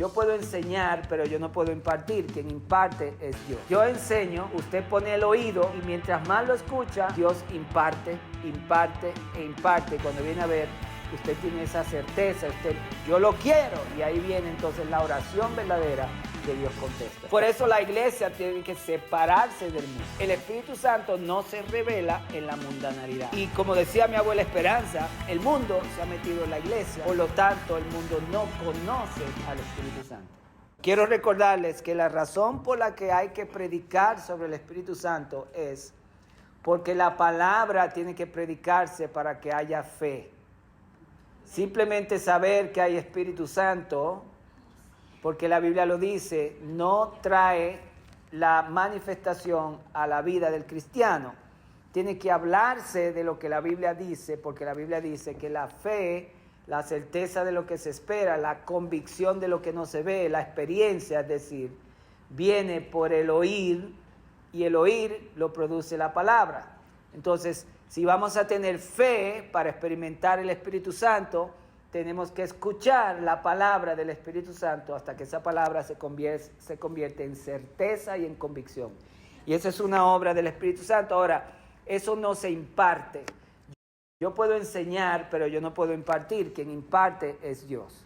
Yo puedo enseñar, pero yo no puedo impartir. Quien imparte es Dios. Yo enseño, usted pone el oído y mientras más lo escucha, Dios imparte, imparte e imparte. Cuando viene a ver, usted tiene esa certeza, yo lo quiero. Y ahí viene entonces la oración verdadera que Dios contesta. Por eso la iglesia tiene que separarse del mundo. El Espíritu Santo no se revela en la mundanalidad. Y como decía mi abuela Esperanza, el mundo se ha metido en la iglesia. Por lo tanto, el mundo no conoce al Espíritu Santo. Quiero recordarles que la razón por la que hay que predicar sobre el Espíritu Santo es porque la palabra tiene que predicarse para que haya fe. Simplemente saber que hay Espíritu Santo, porque la Biblia lo dice, no trae la manifestación a la vida del cristiano. Tiene que hablarse de lo que la Biblia dice, porque la Biblia dice que la fe, la certeza de lo que se espera, la convicción de lo que no se ve, la experiencia, es decir, viene por el oír, y el oír lo produce la palabra. Entonces, si vamos a tener fe para experimentar el Espíritu Santo, tenemos que escuchar la palabra del Espíritu Santo hasta que esa palabra se convierte en certeza y en convicción. Y esa es una obra del Espíritu Santo. Ahora, eso no se imparte. Yo puedo enseñar, pero yo no puedo impartir. Quien imparte es Dios.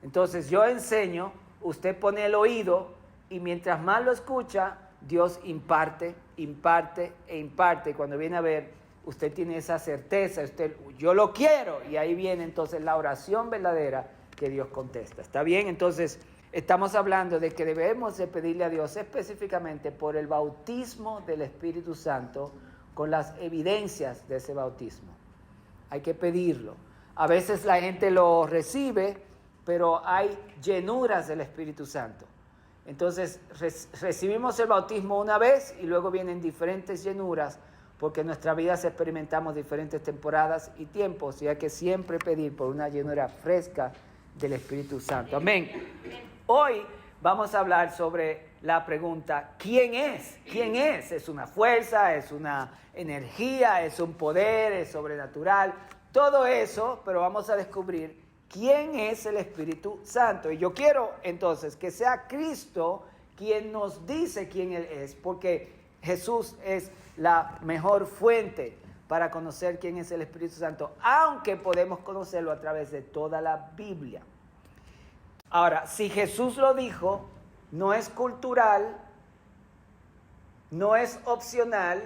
Entonces, yo enseño, usted pone el oído y mientras más lo escucha, Dios imparte, imparte e imparte. Y cuando viene a ver, usted tiene esa certeza, yo lo quiero. Y ahí viene entonces la oración verdadera que Dios contesta. ¿Está bien? Entonces, estamos hablando de que debemos de pedirle a Dios específicamente por el bautismo del Espíritu Santo con las evidencias de ese bautismo. Hay que pedirlo. A veces la gente lo recibe, pero hay llenuras del Espíritu Santo. Entonces, recibimos el bautismo una vez y luego vienen diferentes llenuras, porque en nuestra vida experimentamos diferentes temporadas y tiempos, y hay que siempre pedir por una llenura fresca del Espíritu Santo. Amén. Hoy vamos a hablar sobre la pregunta, ¿quién es? ¿Quién es? ¿Es una fuerza? ¿Es una energía? ¿Es un poder? ¿Es sobrenatural? Todo eso, pero vamos a descubrir quién es el Espíritu Santo. Y yo quiero entonces que sea Cristo quien nos dice quién Él es, porque Jesús es la mejor fuente para conocer quién es el Espíritu Santo, aunque podemos conocerlo a través de toda la Biblia. Ahora, si Jesús lo dijo, no es cultural, no es opcional,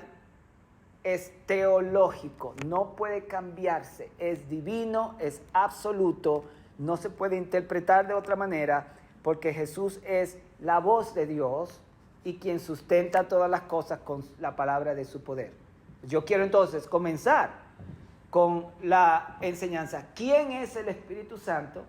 es teológico, no puede cambiarse, es divino, es absoluto, no se puede interpretar de otra manera, porque Jesús es la voz de Dios y quien sustenta todas las cosas con la palabra de su poder. Yo quiero entonces comenzar con la enseñanza. ¿Quién es el Espíritu Santo?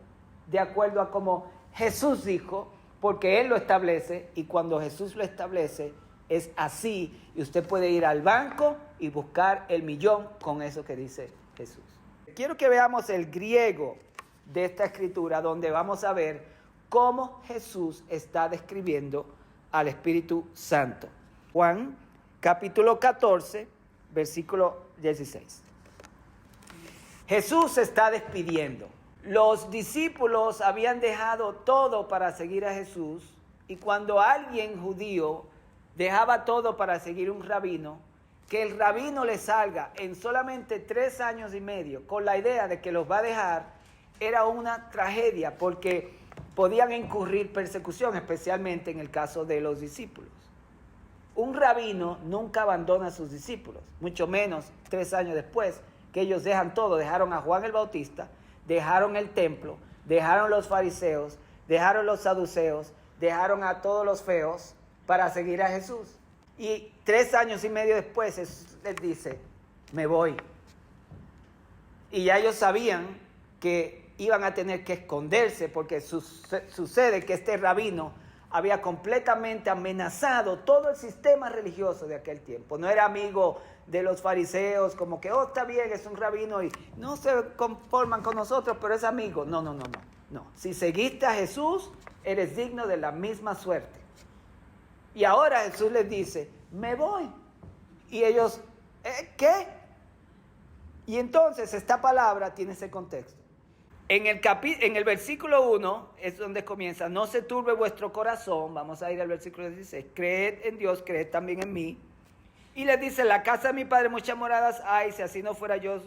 De acuerdo a como Jesús dijo, porque Él lo establece, y cuando Jesús lo establece, es así. Y usted puede ir al banco y buscar el millón con eso que dice Jesús. Quiero que veamos el griego de esta escritura, donde vamos a ver cómo Jesús está describiendo al Espíritu Santo. Juan, capítulo 14, versículo 16. Jesús se está despidiendo. Los discípulos habían dejado todo para seguir a Jesús, y cuando alguien judío dejaba todo para seguir un rabino, que el rabino le salga en solamente 3 años y medio con la idea de que los va a dejar, era una tragedia, porque podían incurrir persecución, especialmente en el caso de los discípulos. Un rabino nunca abandona a sus discípulos, mucho menos 3 años después, que ellos dejan todo. Dejaron a Juan el Bautista, dejaron el templo, dejaron los fariseos, dejaron los saduceos, dejaron a todos los feos para seguir a Jesús. Y 3 años y medio después Jesús les dice, me voy. Y ya ellos sabían que iban a tener que esconderse, porque sucede que este rabino había completamente amenazado todo el sistema religioso de aquel tiempo. No era amigo de los fariseos, como que, está bien, es un rabino y no se conforman con nosotros, pero es amigo. No. Si seguiste a Jesús, eres digno de la misma suerte. Y ahora Jesús les dice, me voy. Y ellos, ¿qué? Y entonces esta palabra tiene ese contexto. En el versículo 1 es donde comienza, no se turbe vuestro corazón, vamos a ir al versículo 16, creed en Dios, creed también en mí. Y les dice, la casa de mi padre muchas moradas hay, si así no fuera yo os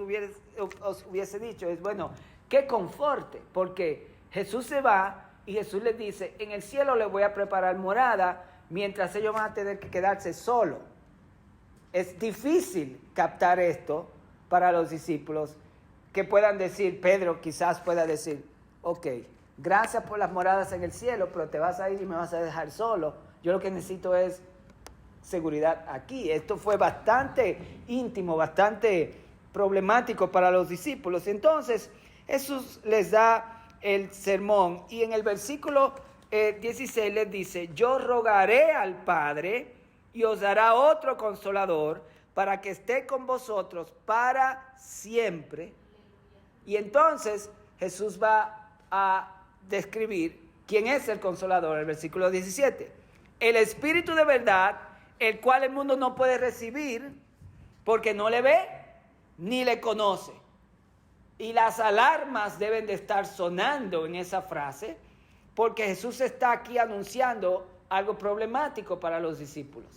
hubiese dicho. Es bueno, que conforte, porque Jesús se va y Jesús les dice, en el cielo les voy a preparar morada, mientras ellos van a tener que quedarse solos. Es difícil captar esto para los discípulos, que puedan decir, Pedro quizás pueda decir, ok, gracias por las moradas en el cielo, pero te vas a ir y me vas a dejar solo. Yo lo que necesito es seguridad aquí. Esto fue bastante íntimo, bastante problemático para los discípulos. Entonces, Jesús les da el sermón y en el versículo 16 les dice, yo rogaré al Padre y os dará otro consolador para que esté con vosotros para siempre. Y entonces Jesús va a describir quién es el consolador, el versículo 17. El Espíritu de verdad, el cual el mundo no puede recibir porque no le ve ni le conoce. Y las alarmas deben de estar sonando en esa frase porque Jesús está aquí anunciando algo problemático para los discípulos.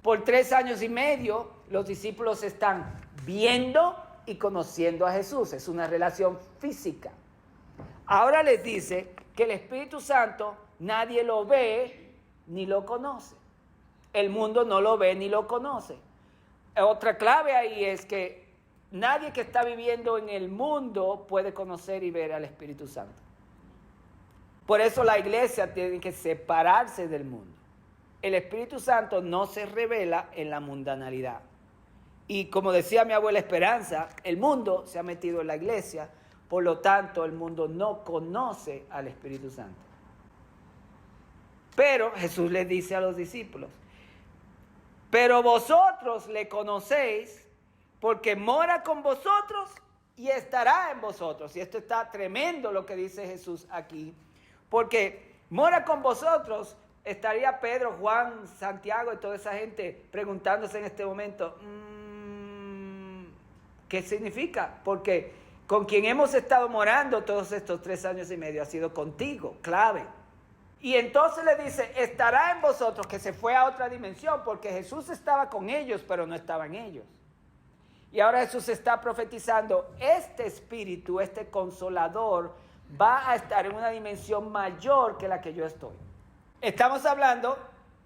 Por 3 años y medio los discípulos están viendo y conociendo a Jesús. Es una relación física. Ahora les dice que el Espíritu Santo nadie lo ve ni lo conoce. El mundo no lo ve ni lo conoce. Otra clave ahí es que nadie que está viviendo en el mundo puede conocer y ver al Espíritu Santo. Por eso la iglesia tiene que separarse del mundo. El Espíritu Santo no se revela en la mundanalidad. Y como decía mi abuela Esperanza, el mundo se ha metido en la iglesia, por lo tanto el mundo no conoce al Espíritu Santo. Pero Jesús les dice a los discípulos, pero vosotros le conocéis porque mora con vosotros y estará en vosotros. Y esto está tremendo lo que dice Jesús aquí, porque mora con vosotros. Estaría Pedro, Juan, Santiago y toda esa gente preguntándose en este momento, ¿qué significa? Porque con quien hemos estado morando todos estos 3 años y medio ha sido contigo, clave. Y entonces le dice, estará en vosotros, que se fue a otra dimensión, porque Jesús estaba con ellos, pero no estaba en ellos. Y ahora Jesús está profetizando, este espíritu, este consolador, va a estar en una dimensión mayor que la que yo estoy. Estamos hablando,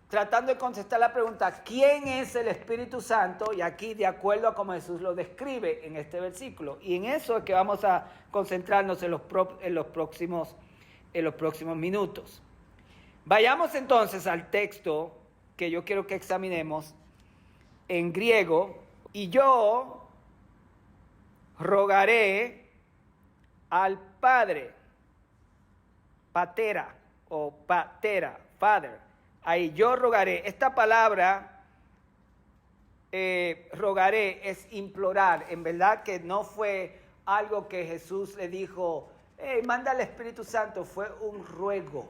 tratando de contestar la pregunta, ¿quién es el Espíritu Santo? Y aquí, de acuerdo a cómo Jesús lo describe en este versículo. Y en eso es que vamos a concentrarnos en los próximos minutos. Vayamos entonces al texto que yo quiero que examinemos en griego. Y yo rogaré al Padre, patera o patera, Father. Ahí yo rogaré. Esta palabra rogaré es implorar. En verdad que no fue algo que Jesús le dijo, manda al Espíritu Santo. Fue un ruego.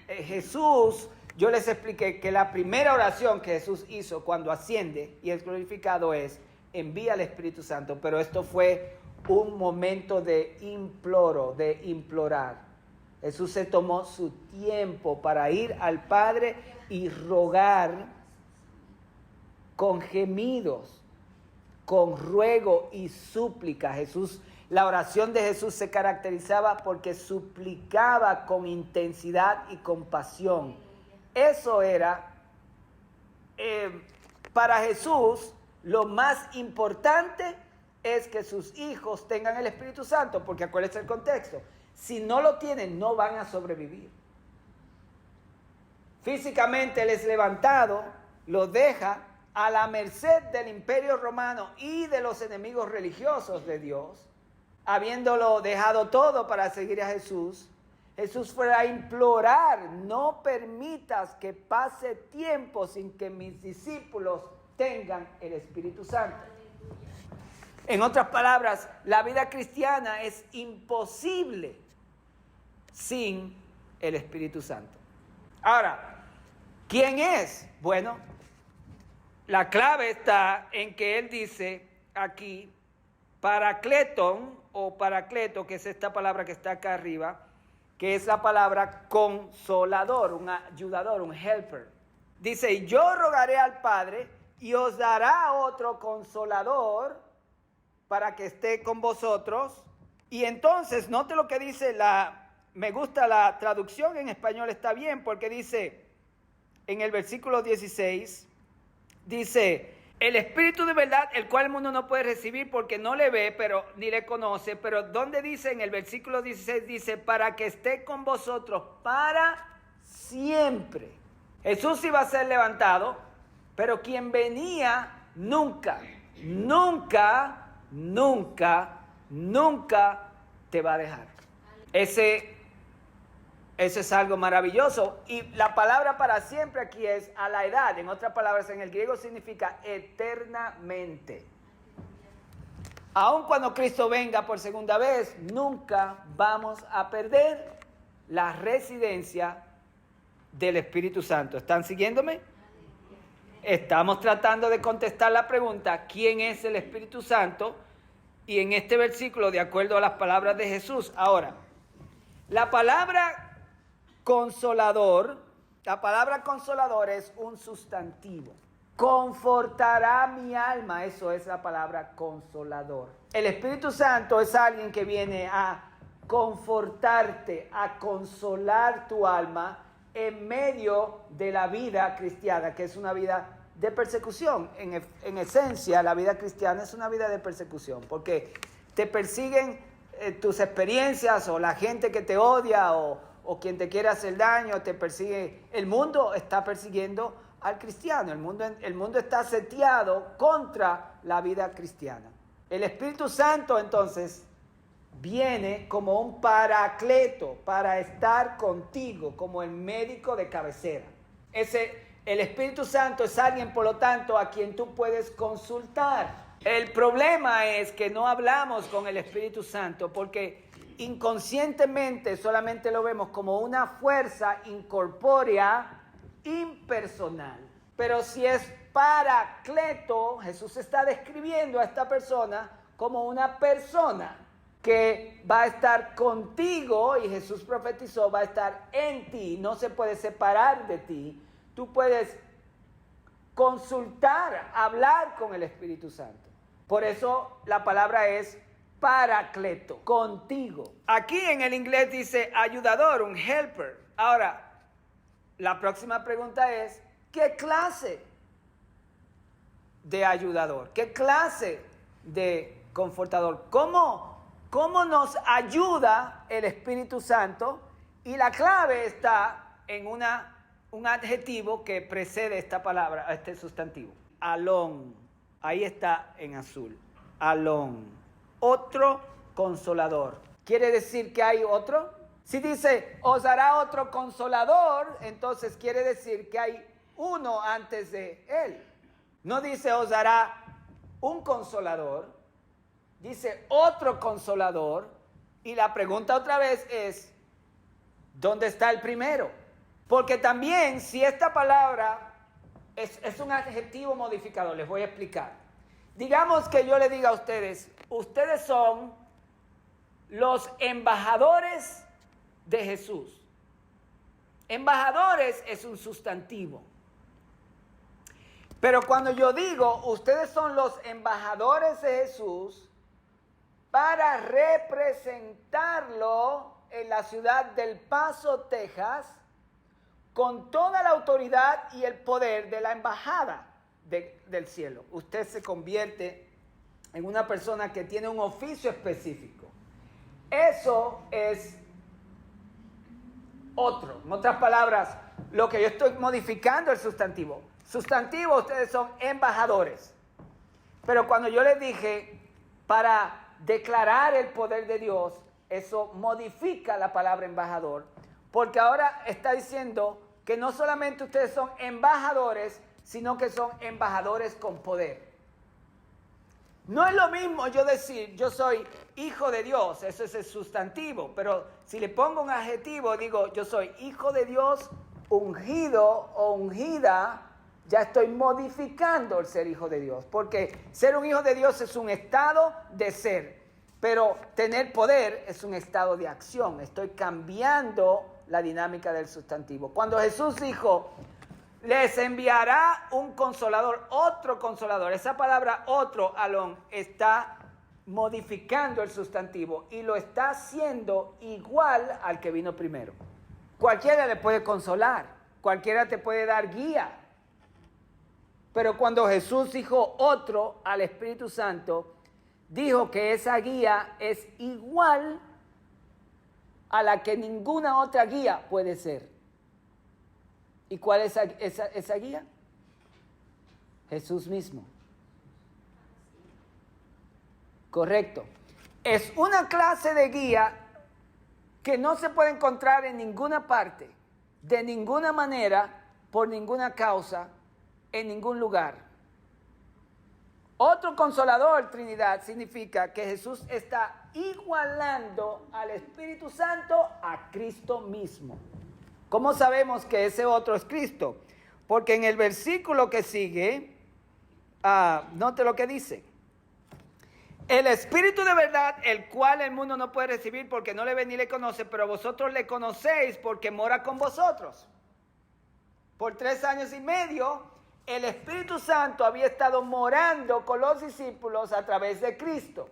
Jesús, yo les expliqué que la primera oración que Jesús hizo cuando asciende y es glorificado es, envía al Espíritu Santo. Pero esto fue un momento de imploro, de implorar. Jesús se tomó su tiempo para ir al Padre y rogar con gemidos, con ruego y súplica. La oración de Jesús se caracterizaba porque suplicaba con intensidad y compasión. Eso era, para Jesús, lo más importante es que sus hijos tengan el Espíritu Santo, porque acuérdense el contexto. Si no lo tienen, no van a sobrevivir. Físicamente Él es levantado, los deja a la merced del imperio romano y de los enemigos religiosos de Dios. Habiéndolo dejado todo para seguir a Jesús, Jesús fue a implorar, no permitas que pase tiempo sin que mis discípulos tengan el Espíritu Santo. En otras palabras, la vida cristiana es imposible sin el Espíritu Santo. Ahora, ¿quién es? Bueno, la clave está en que él dice aquí, Paracleton, o paracleto, que es esta palabra que está acá arriba, que es la palabra consolador, un ayudador, un helper. Dice, y yo rogaré al Padre y os dará otro consolador para que esté con vosotros. Y entonces, note lo que dice me gusta la traducción en español, está bien, porque dice, en el versículo 16, dice, el Espíritu de verdad, el cual el mundo no puede recibir porque no le ve, pero ni le conoce. Pero donde dice en el versículo 16, dice, para que esté con vosotros para siempre. Jesús iba a ser levantado, pero quien venía nunca te va a dejar. Ese es algo maravilloso. Y la palabra para siempre aquí es a la edad. En otras palabras, en el griego significa eternamente. Aun cuando Cristo venga por segunda vez, nunca vamos a perder la residencia del Espíritu Santo. ¿Están siguiéndome? Estamos tratando de contestar la pregunta, ¿quién es el Espíritu Santo? Y en este versículo, de acuerdo a las palabras de Jesús. Ahora, la palabra consolador es un sustantivo. Confortará mi alma, eso es la palabra consolador. El Espíritu Santo es alguien que viene a confortarte, a consolar tu alma en medio de la vida cristiana, que es una vida de persecución. En esencia, la vida cristiana es una vida de persecución, porque te persiguen tus experiencias, o la gente que te odia, o quien te quiere hacer daño, te persigue. El mundo está persiguiendo al cristiano, el mundo está seteado contra la vida cristiana. El Espíritu Santo entonces viene como un paracleto para estar contigo, como el médico de cabecera. El Espíritu Santo es alguien, por lo tanto, a quien tú puedes consultar. El problema es que no hablamos con el Espíritu Santo porque inconscientemente solamente lo vemos como una fuerza incorpórea, impersonal. Pero si es paracleto, Jesús está describiendo a esta persona como una persona que va a estar contigo, y Jesús profetizó, va a estar en ti, no se puede separar de ti. Tú puedes consultar, hablar con el Espíritu Santo. Por eso la palabra es paracleto, contigo. Aquí en el inglés dice ayudador, un helper. Ahora, la próxima pregunta es, ¿qué clase de ayudador? ¿Qué clase de confortador? ¿Cómo nos ayuda el Espíritu Santo? Y la clave está en un adjetivo que precede esta palabra, este sustantivo. Alón. Ahí está en azul. Alón. Otro consolador. ¿Quiere decir que hay otro? Si dice, os dará otro consolador, entonces quiere decir que hay uno antes de él. No dice, os dará un consolador. Dice, otro consolador. Y la pregunta otra vez es, ¿dónde está el primero? Porque también, si esta palabra es un adjetivo modificador, les voy a explicar. Digamos que yo le diga a ustedes, ustedes son los embajadores de Jesús. Embajadores es un sustantivo. Pero cuando yo digo, ustedes son los embajadores de Jesús para representarlo en la ciudad del Paso, Texas, con toda la autoridad y el poder de la embajada del cielo. Usted se convierte en una persona que tiene un oficio específico. Eso es otro. En otras palabras, lo que yo estoy modificando el sustantivo. Sustantivo, ustedes son embajadores. Pero cuando yo les dije para declarar el poder de Dios, eso modifica la palabra embajador. Porque ahora está diciendo que no solamente ustedes son embajadores, sino que son embajadores con poder. No es lo mismo yo decir, yo soy hijo de Dios, eso es el sustantivo, pero si le pongo un adjetivo, digo, yo soy hijo de Dios, ungido o ungida, ya estoy modificando el ser hijo de Dios, porque ser un hijo de Dios es un estado de ser. Pero tener poder es un estado de acción. Estoy cambiando la dinámica del sustantivo. Cuando Jesús dijo, les enviará un consolador, otro consolador. Esa palabra otro, alón, está modificando el sustantivo y lo está haciendo igual al que vino primero. Cualquiera le puede consolar, cualquiera te puede dar guía. Pero cuando Jesús dijo otro al Espíritu Santo, dijo que esa guía es igual a la que ninguna otra guía puede ser. ¿Y cuál es esa guía? Jesús mismo. Correcto. Es una clase de guía que no se puede encontrar en ninguna parte, de ninguna manera, por ninguna causa, en ningún lugar. Otro consolador, Trinidad, significa que Jesús está igualando al Espíritu Santo a Cristo mismo. ¿Cómo sabemos que ese otro es Cristo? Porque en el versículo que sigue, note lo que dice. El Espíritu de verdad, el cual el mundo no puede recibir porque no le ve ni le conoce, pero vosotros le conocéis porque mora con vosotros. Por 3 años y medio, el Espíritu Santo había estado morando con los discípulos a través de Cristo.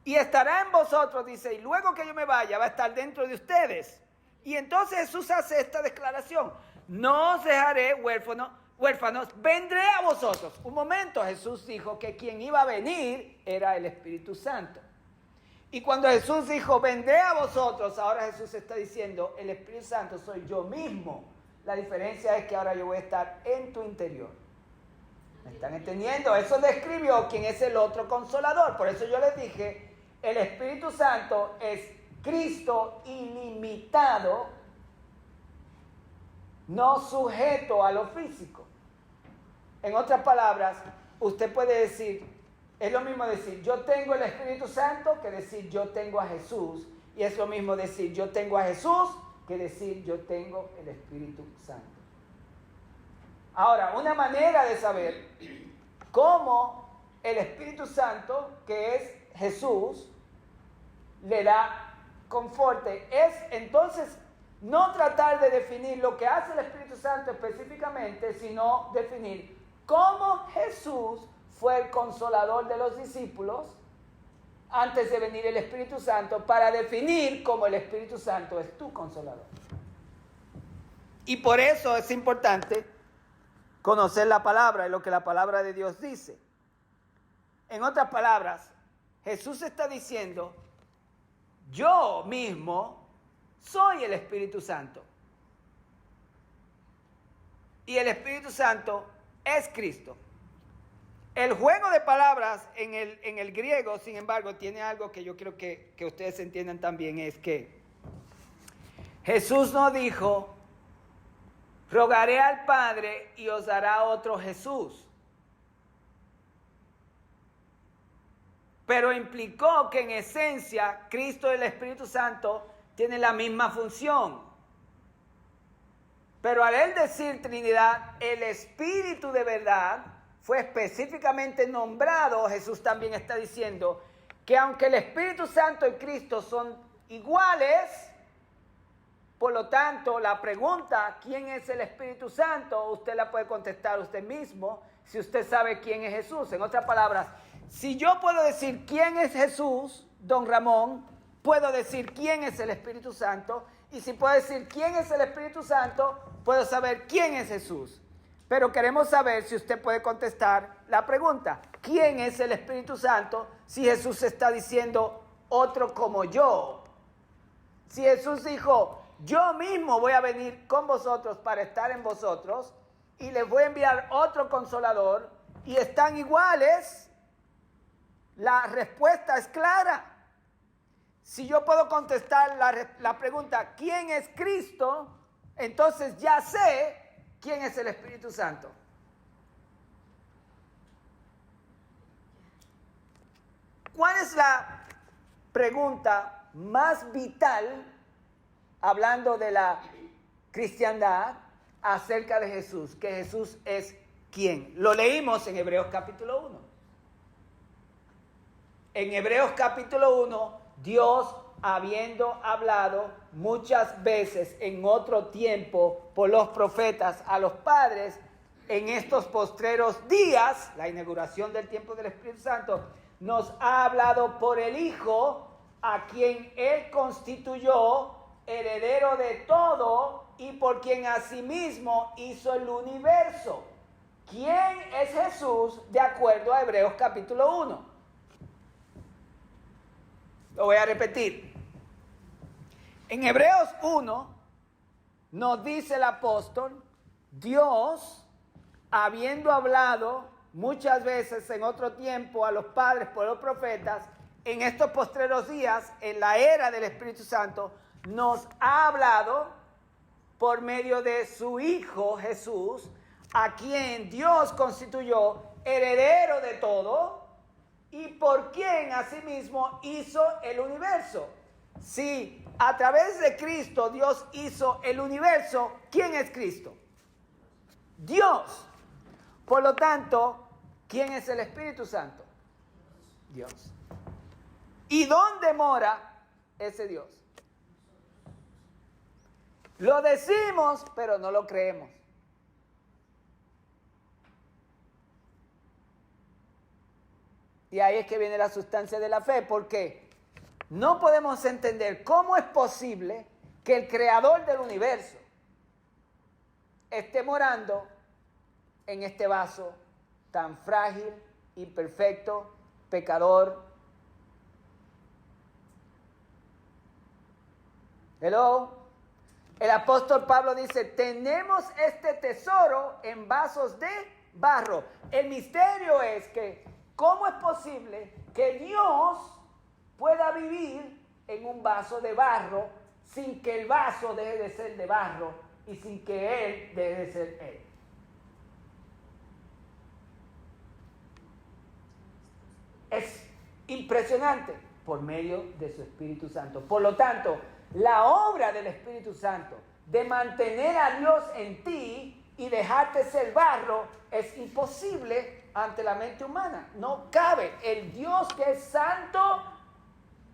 Y estará en vosotros, dice, y luego que yo me vaya, va a estar dentro de ustedes. Y entonces Jesús hace esta declaración: no os dejaré huérfanos, vendré a vosotros. Un momento, Jesús dijo que quien iba a venir era el Espíritu Santo. Y cuando Jesús dijo, vendré a vosotros, ahora Jesús está diciendo, el Espíritu Santo soy yo mismo. La diferencia es que ahora yo voy a estar en tu interior. ¿Me están entendiendo? Eso describió quién es el otro consolador. Por eso yo les dije, el Espíritu Santo es Cristo ilimitado, no sujeto a lo físico. En otras palabras, usted puede decir, es lo mismo decir yo tengo el Espíritu Santo que decir yo tengo a Jesús. Y es lo mismo decir yo tengo a Jesús que decir yo tengo el Espíritu Santo. Ahora, una manera de saber cómo el Espíritu Santo, que es Jesús, le da conforte, es entonces no tratar de definir lo que hace el Espíritu Santo específicamente, sino definir cómo Jesús fue el consolador de los discípulos antes de venir el Espíritu Santo, para definir cómo el Espíritu Santo es tu consolador. Y por eso es importante conocer la palabra y lo que la palabra de Dios dice. En otras palabras, Jesús está diciendo, yo mismo soy el Espíritu Santo. Y el Espíritu Santo es Cristo. El juego de palabras en el griego, sin embargo, tiene algo que yo quiero que ustedes entiendan también, es que Jesús no dijo, rogaré al Padre y os dará otro Jesús. Pero implicó que en esencia Cristo y el Espíritu Santo tienen la misma función. Pero al él decir Trinidad, el Espíritu de verdad fue específicamente nombrado. Jesús también está diciendo que aunque el Espíritu Santo y Cristo son iguales, por lo tanto, la pregunta, ¿quién es el Espíritu Santo? Usted la puede contestar usted mismo si usted sabe quién es Jesús. En otras palabras, si yo puedo decir quién es Jesús, don Ramón, puedo decir quién es el Espíritu Santo. Y si puedo decir quién es el Espíritu Santo, puedo saber quién es Jesús. Pero queremos saber si usted puede contestar la pregunta, ¿quién es el Espíritu Santo? Si Jesús está diciendo otro como yo. Si Jesús dijo, yo mismo voy a venir con vosotros para estar en vosotros y les voy a enviar otro consolador y están iguales, la respuesta es clara. Si yo puedo contestar la pregunta, ¿quién es Cristo? Entonces ya sé quién es el Espíritu Santo. ¿Cuál es la pregunta más vital, hablando de la cristiandad, acerca de Jesús? Que Jesús es ¿quién? Lo leímos en Hebreos capítulo 1. En Hebreos capítulo 1, Dios, habiendo hablado muchas veces en otro tiempo por los profetas a los padres, en estos postreros días, la inauguración del tiempo del Espíritu Santo, nos ha hablado por el Hijo, a quien Él constituyó heredero de todo y por quien asimismo hizo el universo. ¿Quién es Jesús de acuerdo a Hebreos capítulo 1? Lo voy a repetir. En Hebreos 1 nos dice el apóstol, Dios, habiendo hablado muchas veces en otro tiempo a los padres por los profetas, en estos postreros días, en la era del Espíritu Santo, nos ha hablado por medio de su Hijo Jesús, a quien Dios constituyó heredero de todo y por quien asimismo hizo el universo. Si a través de Cristo Dios hizo el universo, ¿quién es Cristo? Dios. Por lo tanto, ¿quién es el Espíritu Santo? Dios. ¿Y dónde mora ese Dios? Lo decimos, pero no lo creemos. Y ahí es que viene la sustancia de la fe, porque no podemos entender cómo es posible que el creador del universo esté morando en este vaso tan frágil, imperfecto, pecador. Hello. El apóstol Pablo dice, tenemos este tesoro en vasos de barro. El misterio es que, ¿cómo es posible que Dios pueda vivir en un vaso de barro sin que el vaso deje de ser de barro y sin que Él deje de ser Él? Es impresionante por medio de su Espíritu Santo. Por lo tanto, la obra del Espíritu Santo de mantener a Dios en ti y dejarte ser barro es imposible ante la mente humana. No cabe. El Dios que es santo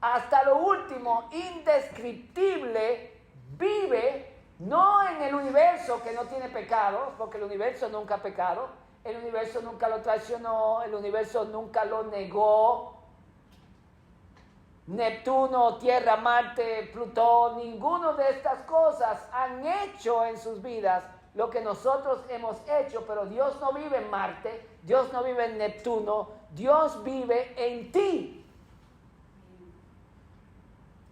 hasta lo último, indescriptible, vive no en el universo que no tiene pecado, porque el universo nunca ha pecado, el universo nunca lo traicionó, el universo nunca lo negó. Neptuno, Tierra, Marte, Plutón, ninguno de estas cosas han hecho en sus vidas lo que nosotros hemos hecho, pero Dios no vive en Marte, Dios no vive en Neptuno, Dios vive en ti.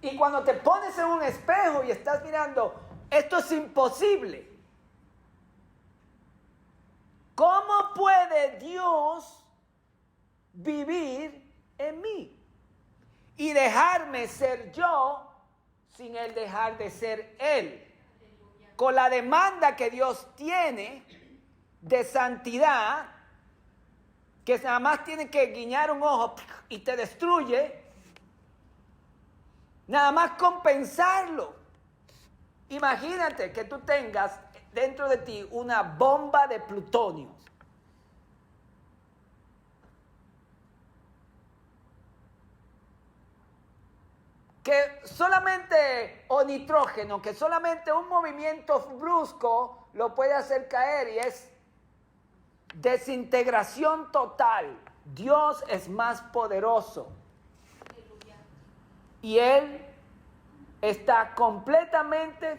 Y cuando te pones en un espejo y estás mirando, esto es imposible. ¿Cómo puede Dios vivir en mí? Y dejarme ser yo sin Él dejar de ser Él. Con la demanda que Dios tiene de santidad, que nada más tiene que guiñar un ojo y te destruye, nada más compensarlo. Imagínate que tú tengas dentro de ti una bomba de plutonio. Que solamente, o nitrógeno, que solamente un movimiento brusco lo puede hacer caer y es desintegración total. Dios es más poderoso. Y Él está completamente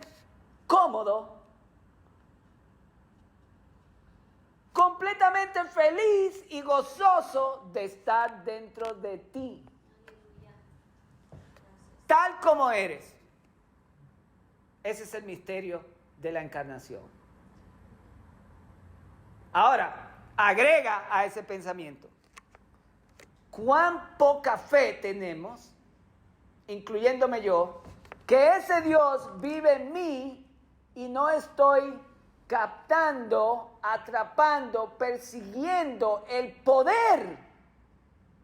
cómodo, completamente feliz y gozoso de estar dentro de ti. Tal como eres. Ese es el misterio de la encarnación. Ahora, agrega a ese pensamiento. ¿Cuán poca fe tenemos, incluyéndome yo, que ese Dios vive en mí y no estoy captando, atrapando, persiguiendo el poder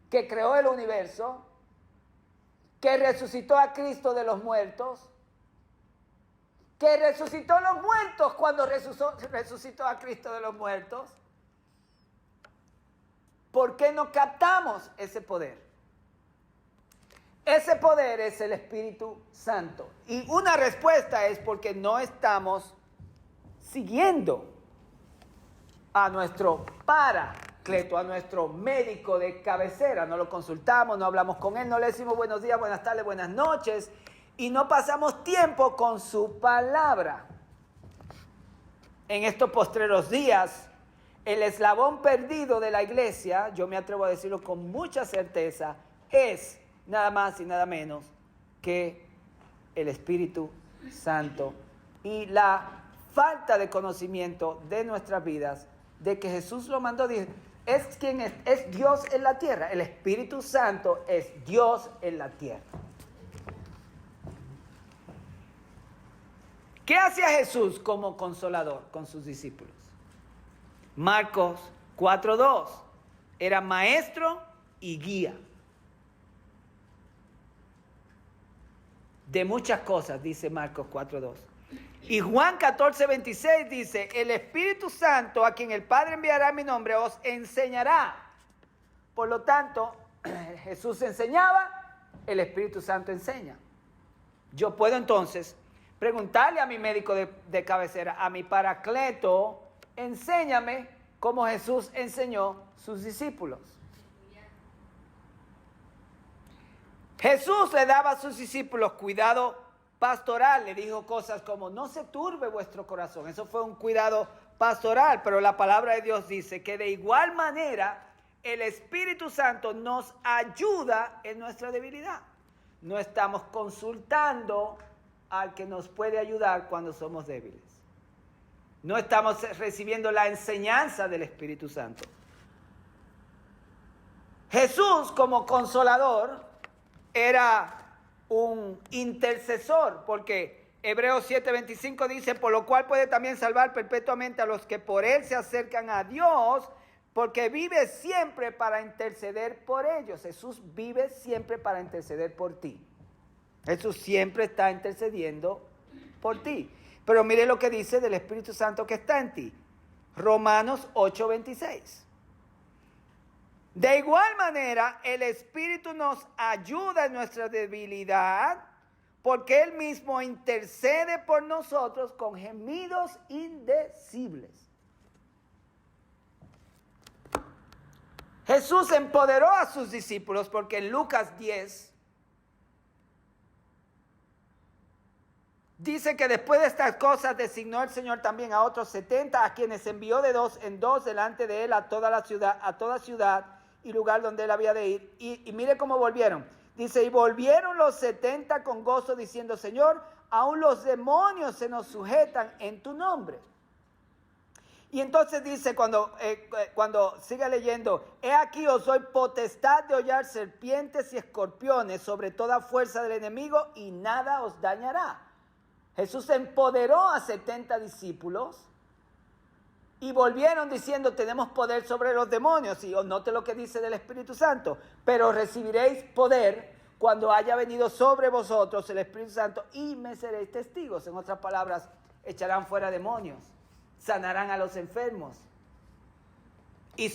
que creó el universo, que resucitó a Cristo de los muertos, que resucitó los muertos cuando resucitó a Cristo de los muertos? ¿Por qué no captamos ese poder? Ese poder es el Espíritu Santo. Y una respuesta es porque no estamos siguiendo a nuestro paracleto, a nuestro médico de cabecera. No lo consultamos, no hablamos con él, no le decimos buenos días, buenas tardes, buenas noches. Y no pasamos tiempo con su palabra. En estos postreros días, el eslabón perdido de la iglesia, yo me atrevo a decirlo con mucha certeza, es nada más y nada menos que el Espíritu Santo y la falta de conocimiento de nuestras vidas de que Jesús lo mandó. Es quien es Dios en la tierra. El Espíritu Santo es Dios en la tierra. ¿Qué hacía Jesús como consolador con sus discípulos? Marcos 4:2. Era maestro y guía de muchas cosas, dice Marcos 4:2. Y Juan 14:26 dice, el Espíritu Santo, a quien el Padre enviará en mi nombre, os enseñará. Por lo tanto, Jesús enseñaba, el Espíritu Santo enseña. Yo puedo entonces preguntarle a mi médico de cabecera, a mi paracleto, enséñame cómo Jesús enseñó sus discípulos. Jesús le daba a sus discípulos cuidado pastoral, le dijo cosas como no se turbe vuestro corazón. Eso fue un cuidado pastoral, pero la palabra de Dios dice que de igual manera el Espíritu Santo nos ayuda en nuestra debilidad. No estamos consultando al que nos puede ayudar cuando somos débiles. No estamos recibiendo la enseñanza del Espíritu Santo. Jesús como consolador era un intercesor, porque Hebreos 7:25 dice, por lo cual puede también salvar perpetuamente a los que por él se acercan a Dios, porque vive siempre para interceder por ellos. Jesús vive siempre para interceder por ti. Jesús siempre está intercediendo por ti. Pero mire lo que dice del Espíritu Santo que está en ti. Romanos 8:26. De igual manera, el Espíritu nos ayuda en nuestra debilidad, porque Él mismo intercede por nosotros con gemidos indecibles. Jesús empoderó a sus discípulos porque en Lucas 10 dice que después de estas cosas designó el Señor también a otros 70, a quienes envió de dos en dos delante de Él a toda ciudad y lugar donde Él había de ir. Y mire cómo volvieron. Dice, y volvieron los 70 con gozo diciendo, Señor, aún los demonios se nos sujetan en tu nombre. Y entonces dice cuando sigue leyendo, he aquí os doy potestad de hollar serpientes y escorpiones sobre toda fuerza del enemigo y nada os dañará. Jesús empoderó a 70 discípulos y volvieron diciendo, tenemos poder sobre los demonios. Y note lo que dice del Espíritu Santo, pero recibiréis poder cuando haya venido sobre vosotros el Espíritu Santo y me seréis testigos. En otras palabras, echarán fuera demonios, sanarán a los enfermos. Y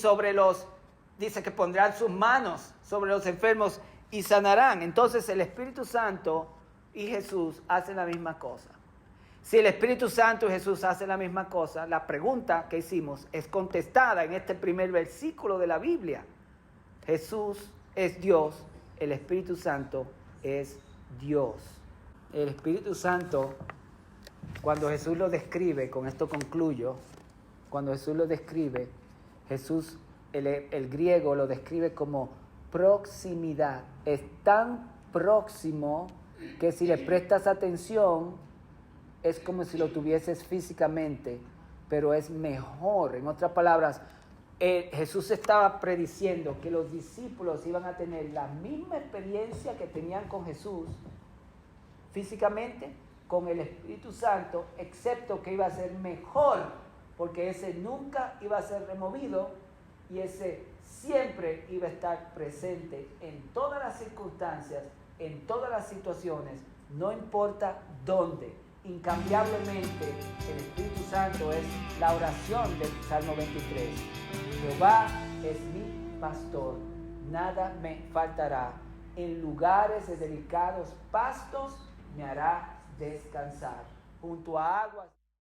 dice que pondrán sus manos sobre los enfermos y sanarán. Entonces el Espíritu Santo y Jesús hacen la misma cosa. Si el Espíritu Santo y Jesús hacen la misma cosa, la pregunta que hicimos es contestada en este primer versículo de la Biblia. Jesús es Dios, el Espíritu Santo es Dios. El Espíritu Santo, cuando Jesús lo describe, con esto concluyo, cuando Jesús lo describe, Jesús, el griego lo describe como proximidad. Es tan próximo que si le prestas atención, es como si lo tuvieses físicamente, pero es mejor. En otras palabras, Jesús estaba prediciendo que los discípulos iban a tener la misma experiencia que tenían con Jesús físicamente, con el Espíritu Santo, excepto que iba a ser mejor, porque ese nunca iba a ser removido y ese siempre iba a estar presente en todas las circunstancias, en todas las situaciones, no importa dónde. Incambiablemente, el Espíritu Santo es la oración del Salmo 23. Jehová es mi pastor, nada me faltará. En lugares de delicados pastos me hará descansar. Junto a aguas.